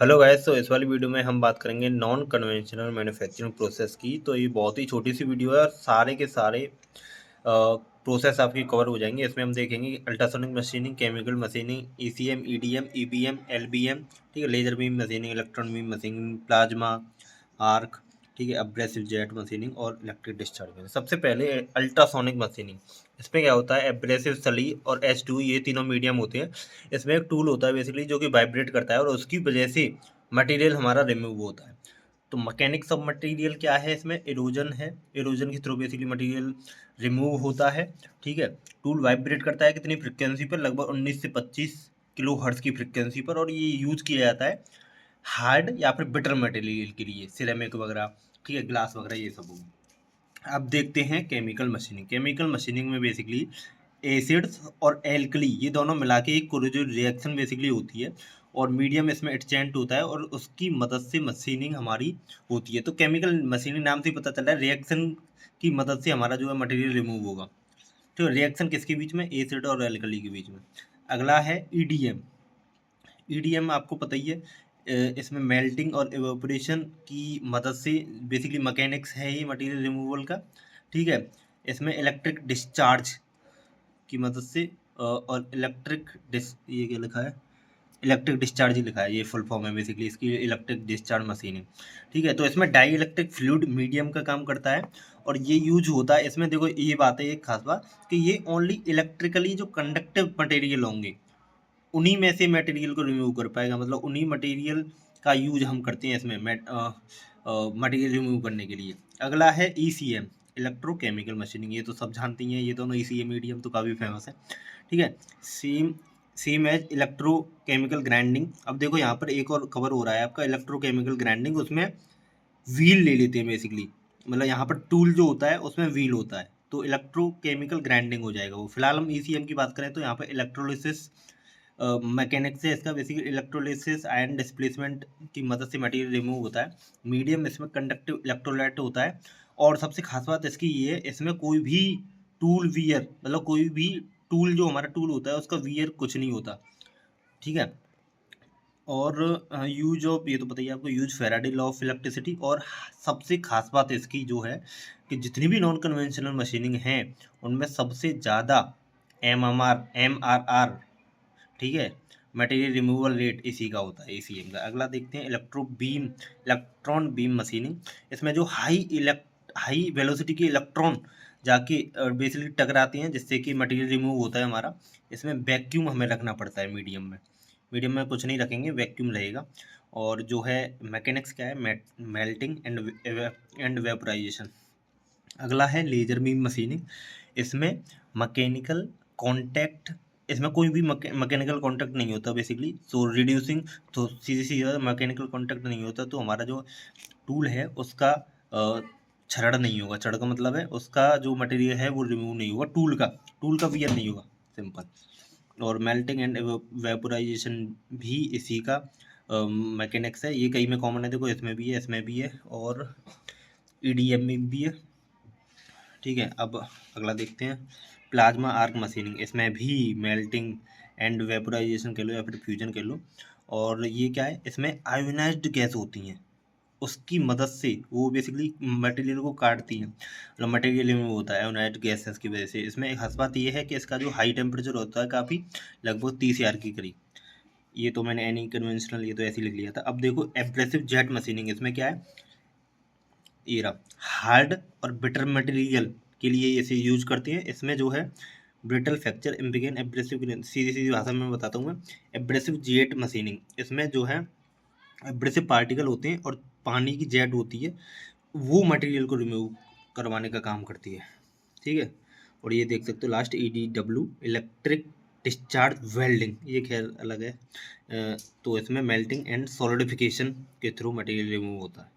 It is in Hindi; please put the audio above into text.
Hello guys. तो इस वाली वीडियो में हम बात करेंगे नॉन कन्वेंशनल मैन्युफैक्चरिंग प्रोसेस की। तो ये बहुत ही छोटी सी वीडियो है और सारे के सारे प्रोसेस आपकी कवर हो जाएंगे। इसमें हम देखेंगे ultrasonic machining, chemical machining, ECM, EDM, EBM, LBM, ठीक है, laser beam machining, electron beam machining, plasma, arc, ठीक है, एब्रेसिव जेट मशीनिंग और इलेक्ट्रिक डिस्चार्ज मशीनिंग। सबसे पहले अल्ट्रासोनिक मशीनिंग। इसमें क्या होता है, एब्रेसिव सली और H2 ये तीनों मीडियम होते हैं। इसमें एक टूल होता है बेसिकली जो कि वाइब्रेट करता है और उसकी वजह से मटेरियल हमारा रिमूव होता है। तो मैकेनिक्स ऑफ मटेरियल क्या है, इसमें इरोजन है। इरोजन के थ्रू बेसिकली मटेरियल रिमूव होता है, ठीक है। टूल वाइब्रेट करता है कितनी फ्रिक्वेंसी पर, लगभग 19 से 25 किलो हर्ट्ज की फ्रिक्वेंसी पर, और ये यूज किया जाता है हार्ड या फिर बिटर मटेरियल के लिए, सिरेमिक वगैरह, ठीक है, ग्लास वगैरह ये सब। अब देखते हैं केमिकल मशीनिंग। केमिकल मशीनिंग में बेसिकली एसिड्स और एल्कली ये दोनों मिला के एक कोरोजन रिएक्शन बेसिकली होती है, और मीडियम इसमें एक्सचेंज होता है और उसकी मदद से मशीनिंग हमारी होती है। तो केमिकल मशीनिंग नाम से ही पता चल रहा है रिएक्शन की मदद से हमारा जो है मटेरियल रिमूव होगा। तो रिएक्शन किसके बीच में, एसिड और एल्कली के बीच में। अगला है ईडीएम। ईडीएम आपको पता ही है, इसमें मेल्टिंग और एवेपोरेशन की मदद से बेसिकली मैकेनिक्स है ये मटेरियल रिमूवल का, ठीक है। इसमें इलेक्ट्रिक डिस्चार्ज की मदद से और इलेक्ट्रिक डिस ये क्या लिखा है, इलेक्ट्रिक डिस्चार्ज ही लिखा है, ये फुल फॉर्म है बेसिकली इसकी, इलेक्ट्रिक डिस्चार्ज मशीन है, ठीक है। तो इसमें डाई इलेक्ट्रिक फ्लूइड मीडियम का काम करता है और ये यूज होता है। इसमें देखो ये बात है, एक खास बात कि ये ओनली इलेक्ट्रिकली जो कंडक्टिव मटेरियल होंगे उन्हीं में से मटेरियल को रिमूव कर पाएगा, मतलब उन्हीं मटेरियल का यूज हम करते हैं इसमें मटेरियल रिमूव करने के लिए। अगला है ईसीएम, इलेक्ट्रोकेमिकल मशीनिंग। ये तो सब जानती हैं, ये दोनों ईसीएम मीडियम तो काफ़ी फेमस है, ठीक है। Same same as electrochemical grinding. अब देखो यहाँ पर एक और कवर हो रहा है आपका इलेक्ट्रोकेमिकल ग्राइंडिंग, उसमें व्हील ले लेते हैं बेसिकली, मतलब यहाँ पर टूल जो होता है उसमें व्हील होता है, तो इलेक्ट्रोकेमिकल ग्राइंडिंग हो जाएगा वो। फिलहाल हम ईसीएम की बात करें तो यहाँ पर इलेक्ट्रोलिसिस मैकेनिक्स है इसका, बेसिकली इलेक्ट्रोलिसिस आयन डिस्प्लेसमेंट की मदद से मटेरियल रिमूव होता है। मीडियम इसमें कंडक्टिव इलेक्ट्रोलाइट होता है, और सबसे खास बात इसकी ये है, इसमें कोई भी टूल वियर, मतलब कोई भी टूल जो हमारा टूल होता है उसका वियर कुछ नहीं होता, ठीक है। और यूज ऑफ, ये तो बताइए आपको, use Faraday law of electricity. और सबसे खास बात इसकी जो है कि जितनी भी नॉन कन्वेंशनल मशीनिंग हैं उनमें सबसे ज़्यादा एम आर आर, ठीक है, मटेरियल रिमूवल रेट इसी का होता है, ईसीएम का। अगला देखते हैं इलेक्ट्रॉन बीम मशीनिंग। इसमें जो हाई वेलोसिटी के इलेक्ट्रॉन जाके बेसिकली टकराते हैं जिससे कि मटेरियल रिमूव होता है हमारा। इसमें वैक्यूम हमें रखना पड़ता है मीडियम में कुछ नहीं रखेंगे, वैक्यूम रहेगा। और जो है मैकेनिक्स क्या है, मेल्टिंग एंड वेपोराइजेशन। अगला है लेजर बीम मशीनिंग। इसमें मैकेनिकल कांटेक्ट, इसमें कोई भी मैकेनिकल कांटेक्ट नहीं होता बेसिकली, सो रिड्यूसिंग, तो सीधी सीधा मैकेनिकल कांटेक्ट नहीं होता तो हमारा जो टूल है उसका क्षरण नहीं होगा। क्षरण का मतलब है उसका जो मटेरियल है वो रिमूव नहीं होगा, टूल का वियर नहीं होगा, सिंपल। और मेल्टिंग एंड वेपोराइजेशन भी इसी का मैकेनिक्स है। ये कई में कॉमन है, देखो इसमें भी है, इसमें भी है, और ईडीएम में भी है, ठीक है। अब अगला देखते हैं प्लाज्मा आर्क मशीनिंग। इसमें भी मेल्टिंग एंड वेपोराइजेशन कह लो या फिर फ्यूजन कह लो। और ये क्या है, इसमें आयोनाइज्ड गैस होती हैं, उसकी मदद से वो बेसिकली मटेरियल को काटती हैं, मतलब मटेरियल में होता है आयोनाइज्ड गैसेस की वजह से। इसमें एक खास बात ये है कि इसका जो हाई टेम्परेचर होता है काफ़ी, लगभग 30,000 के करीब। ये तो मैंने एनी कन्वेंशनल ये तो ऐसे ही लिख लिया था। अब देखो एब्रेसिव जेट मशीनिंग। इसमें क्या है, ये रहा, हार्ड और बिटर मटेरियल के लिए इसे यूज करते हैं। इसमें जो है ब्रिटल फ्रैक्चर, इम्बिगेन एब्रेसिव, सीधी सीधी भाषा में बताता हूँ मैं, एब्रेसिव जेट मशीनिंग। इसमें जो है एब्रेसिव पार्टिकल होते हैं और पानी की जेट होती है, वो मटेरियल को रिमूव करवाने का काम करती है, ठीक है। और ये देख सकते हो last EDW, electric discharge welding, ये खैर अलग है। तो इसमें मेल्टिंग एंड सॉलिडिफिकेशन के थ्रू मटेरियल रिमूव होता है।